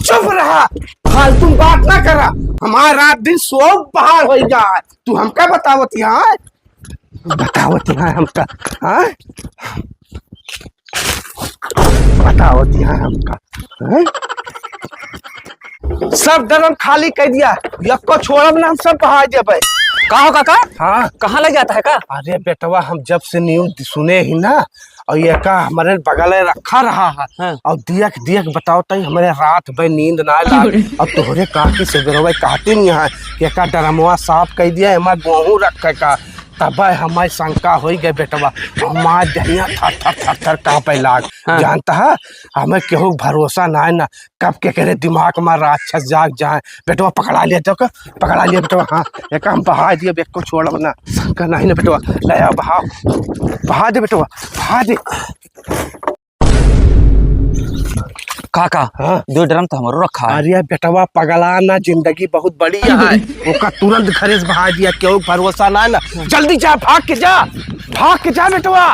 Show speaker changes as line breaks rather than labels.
चुप रहा, फालतू बात ना करा। हमारा रात दिन सब पहाड़ हो जाए, तू हमका बतावत यहाँ बतावत यहाँ हमका, हाँ बतावत यहाँ हमका, हाँ? सब दरम खाली कर दिया, यक्को छोड़ब ना, हम सब पहाड़ जेबे।
का हो काका?
हाँ
कहाँ लग जाता है का?
अरे बेटवा, हम जब से न्यूज सुने ही ना, और ये का हमारे बगल में रखा रहा है,
हाँ।
और दियक दियक बताओ तई हमारे रात भर नींद ना लाग। अब तोहरे काकी से बेरवा कहते नहीं है कि का डरमुआ साफ कर दिया, हमारे गेहूं रखे का, तब हमारी शंका हो गई बेटवा। हमारे दहिया थर थर थर थर कांपे लाग।
हाँ।
जानता है हमें केहू भरोसा ना है ना, कब के करे दिमाग में राक्षस जाग जाए। बेटवा पकड़ा लिया, तो पकड़ा लिया बेटवा। हाँ एक हम बहा दिया, बेग को छोड़ ना, शंका नहीं ना बेटवा। लाया बहा, बहा दे बेटवा, बहा दे।
काका
हाँ।
2 ड्रम तो हमारो रखा है।
अरे बेटवा पगला ना, जिंदगी बहुत बड़ी है, ओका तुरंत घरे से बहा दिया, क्यों भरोसा ना है ना। जल्दी जा, भाग के जा, भाग के जा बेटवा।